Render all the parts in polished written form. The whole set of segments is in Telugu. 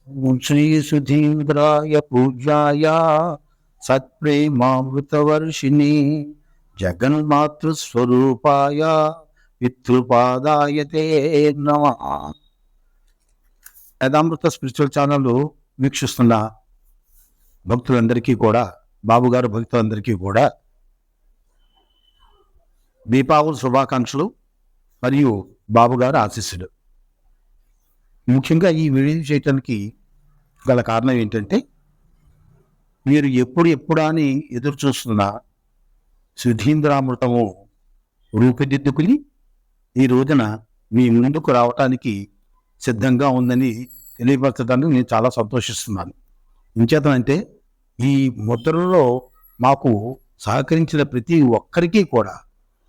శ్రీ సుధీంద్రాయ పూజ్యాయ సత్ప్రేమామృతవర్షిణి జగన్మాతృస్వరూపాయ పితృపాదాయ తే నమః. వేదామృత స్పిరిచువల్ ఛానల్ వీక్షిస్తున్న భక్తులందరికీ కూడా, బాబుగారు భక్తులందరికీ కూడా దీపావళి శుభాకాంక్షలు మరియు బాబుగారు ఆశీస్సులు. ముఖ్యంగా ఈ వీడియో చేయటానికి గల కారణం ఏంటంటే, మీరు ఎప్పుడా అని ఎదురు చూస్తున్న సుధీంద్రామృతము రూపుదిద్దుకుని ఈ రోజున మీ ముందుకు రావటానికి సిద్ధంగా ఉందని తెలియపరచడానికి నేను చాలా సంతోషిస్తున్నాను. ఇంచేతనంటే ఈ ముద్రలో మాకు సహకరించిన ప్రతి ఒక్కరికి కూడా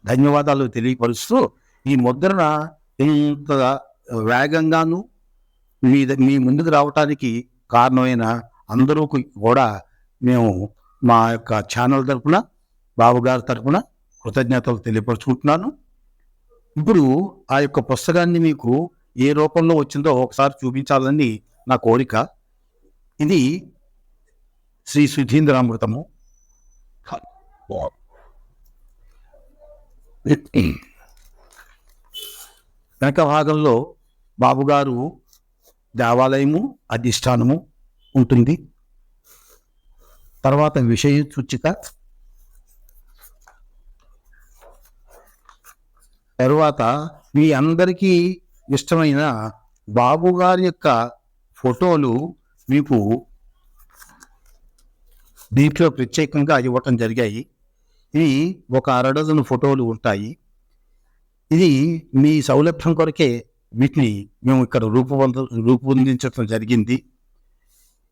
ధన్యవాదాలు తెలియపరుస్తూ, ఈ ముద్రణ ఇంత వేగంగాను మీ ముందుకు రావటానికి కారణమైన అందరూ కూడా మేము మా యొక్క ఛానల్ తరఫున, బాబుగారి తరఫున కృతజ్ఞతలు తెలియపరుచుకుంటున్నాను. ఇప్పుడు ఆ యొక్క పుస్తకాన్ని మీకు ఏ రూపంలో వచ్చిందో ఒకసారి చూపించాలని నా కోరిక. ఇది శ్రీ సుధీంద్రామృతము. వెనక భాగంలో బాబుగారు దేవాలయము, అధిష్టానము ఉంటుంది. తర్వాత విషయ సూచిక, తరువాత మీ అందరికీ ఇష్టమైన బాబుగారి యొక్క ఫోటోలు మీకు దీంట్లో ప్రత్యేకంగా ఇవ్వటం జరిగాయి. ఇవి ఒక 6 డజన్ ఫోటోలు ఉంటాయి. ఇది మీ సౌలభ్యం కొరకే వీటిని మేము ఇక్కడ రూపొందించడం జరిగింది.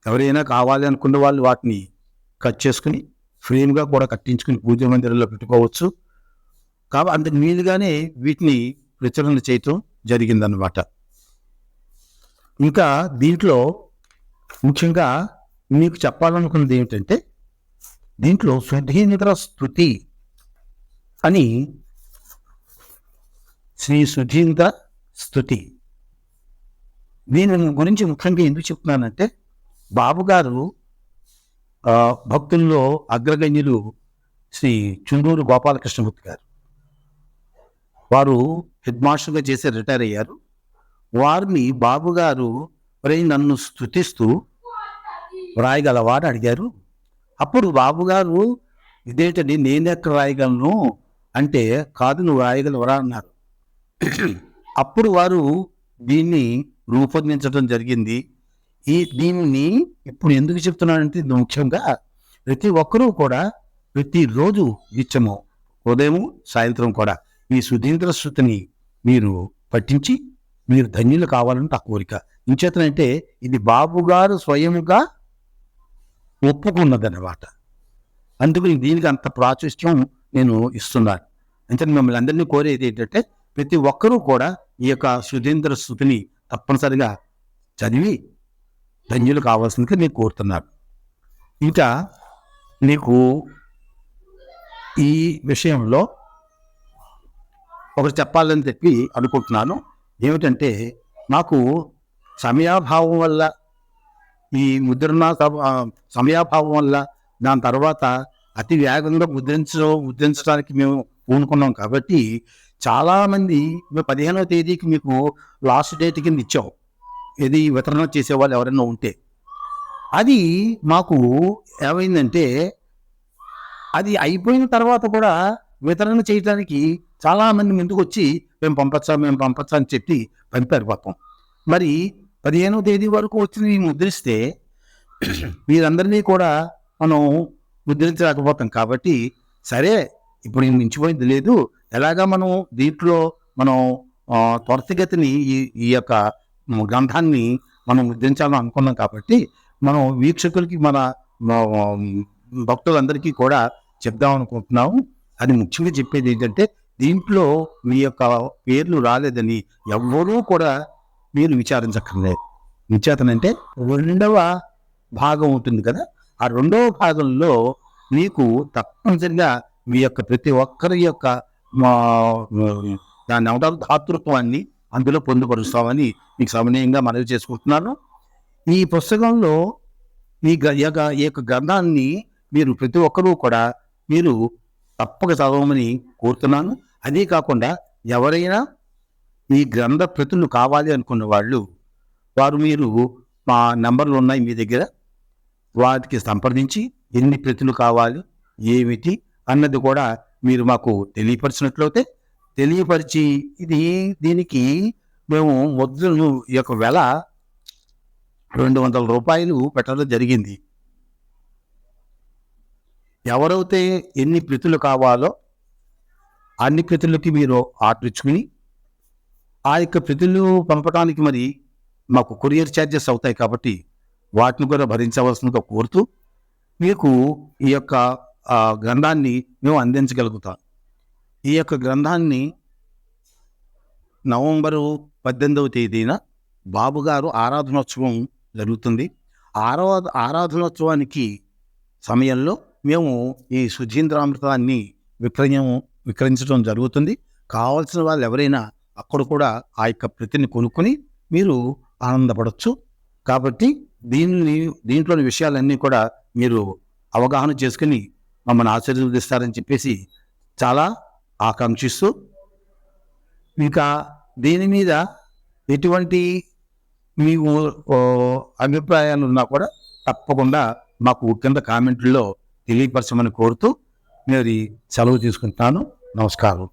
ఎవరైనా కావాలి అనుకున్న వాళ్ళు వాటిని కట్ చేసుకుని ఫ్రేమ్గా కూడా కట్టించుకుని పూజ మందిరంలో పెట్టుకోవచ్చు. కాబట్టి అందుకు వీలుగానే వీటిని ప్రచురణ చేయటం జరిగిందన్నమాట. ఇంకా దీంట్లో ముఖ్యంగా మీకు చెప్పాలనుకున్నది ఏమిటంటే, దీంట్లో సుధీంద్ర స్తుతి అని, శ్రీ సుధీంద్ర స్తుతి, దీని గురించి ముఖ్యంగా ఎందుకు చెప్తున్నానంటే, బాబుగారు భక్తుల్లో అగ్రగణ్యులు శ్రీ చుండూరు గోపాలకృష్ణమూర్తి గారు. వారు హెడ్ మాస్టర్గా చేసి రిటైర్ అయ్యారు. వారిని బాబుగారు నన్ను స్తుతిస్తూ రాయగలవా అని అడిగారు. అప్పుడు బాబుగారు, ఇదేంటండి నేనెక్కడ రాయగలను అంటే, కాదు నువ్వు రాయగలవరా అన్నారు. అప్పుడు వారు దీన్ని రూపొందించడం జరిగింది. దీన్ని ఇప్పుడు ఎందుకు చెప్తున్నానంటే, ముఖ్యంగా ప్రతి ఒక్కరూ కూడా ప్రతిరోజు నిత్యము ఉదయం సాయంత్రం కూడా ఈ సుధీంద్ర స్తుతిని మీరు పఠించి మీరు ధన్యులు కావాలని నా కోరిక. ఇంచేతనంటే ఇది బాబుగారు స్వయముగా ఒప్పుకున్నదన్నమాట. అందుకని దీనికి అంత ప్రాచుర్యం నేను ఇస్తున్నాను. అంటే మిమ్మల్ని అందరినీ కోరేది ఏంటంటే, ప్రతి ఒక్కరూ కూడా ఈ యొక్క సుధీంద్ర స్తుతిని తప్పనిసరిగా చదివి ధన్యులు కావాల్సిందిగా నేను కోరుతున్నాను. ఇంకా నీకు ఈ విషయంలో ఒకటి చెప్పాలని చెప్పి అనుకుంటున్నాను. ఏమిటంటే, నాకు సమయాభావం వల్ల, ఈ ముద్రణ సమయాభావం వల్ల, దాని తర్వాత అతి వేగంగా ముద్రించడానికి మేము పూనుకున్నాం. కాబట్టి చాలామంది 15వ తేదీకి మీకు లాస్ట్ డేట్ కింద ఇచ్చాం, ఇది వితరణ చేసేవాళ్ళు ఎవరైనా ఉంటే. అది మాకు ఏమైందంటే, అది అయిపోయిన తర్వాత కూడా వితరణ చేయడానికి చాలామంది ముందుకు వచ్చి మేము పంపచ్చా అని చెప్పి పంపారు పాపం. మరి 15వ తేదీ వరకు వచ్చి ముద్రిస్తే వీరందరినీ కూడా మనం ముద్రించలేకపోతాం. కాబట్టి సరే, ఇప్పుడు మించిపోయింది లేదు, ఎలాగా మనం దీంట్లో మనం త్వరితగతిని ఈ యొక్క గ్రంథాన్ని మనం ముద్రించాలని అనుకున్నాం. కాబట్టి మనం వీక్షకులకి, మన భక్తులందరికీ కూడా చెప్దాం అనుకుంటున్నాము. అది ముఖ్యంగా చెప్పేది ఏంటంటే, దీంట్లో మీ యొక్క పేర్లు రాలేదని ఎవ్వరూ కూడా మీరు విచారించక్కర్లేదు. విచారణంటే 2వ భాగం ఉంటుంది కదా, ఆ 2వ భాగంలో మీకు తప్పనిసరిగా మీ యొక్క ప్రతి ఒక్కరి యొక్క దాని ధాతృత్వాన్ని అందులో పొందుపరుస్తామని మీకు సమనీయంగా మనవి చేసుకుంటున్నాను. ఈ పుస్తకంలో ఈ యొక్క గ్రంథాన్ని మీరు ప్రతి ఒక్కరూ కూడా మీరు తప్పక చదవమని కోరుతున్నాను. అదే కాకుండా ఎవరైనా ఈ గ్రంథ ప్రతులు కావాలి అనుకున్న వారు మీరు మా నంబర్లు ఉన్నాయి మీ దగ్గర, వాటికి సంప్రదించి ఎన్ని ప్రతులు కావాలి ఏమిటి అన్నది కూడా మీరు మాకు తెలియపరిచినట్లయితే తెలియపరిచి దీనికి మేము మొదలు ఈ యొక్క వెల ₹200 పెట్టడం జరిగింది. ఎవరైతే ఎన్ని ప్రతులు కావాలో అన్ని ప్రతులకి మీరు ఆర్డర్ ఇచ్చుకుని ఆ యొక్క ప్రతులు పంపడానికి మరి మాకు కొరియర్ ఛార్జెస్ అవుతాయి కాబట్టి వాటిని కూడా భరించవలసిందిగా కోరుతూ మీకు ఈ యొక్క గ్రంథాన్ని మేము అందించగలుగుతాం. ఈ యొక్క గ్రంథాన్ని నవంబరు 18వ తేదీన బాబుగారు ఆరాధనోత్సవం జరుగుతుంది. ఆరాధనోత్సవానికి సమయంలో మేము ఈ సుధీంద్రామృతాన్ని విక్రయించడం జరుగుతుంది. కావాల్సిన వాళ్ళు ఎవరైనా అక్కడ కూడా ఆ యొక్క ప్రతిని కొనుక్కొని మీరు ఆనందపడవచ్చు. కాబట్టి దీంట్లోని విషయాలన్నీ కూడా మీరు అవగాహన చేసుకుని మమ్మల్ని ఆశీర్వదిస్తారని చెప్పేసి చాలా ఆకాంక్షిస్తూ, ఇంకా దీని మీద ఎటువంటి మీ అభిప్రాయాలు ఉన్నా కూడా తప్పకుండా మాకు కింద కామెంట్లో తెలియపరచమని కోరుతూ నేను సెలవు తీసుకుంటాను. నమస్కారం.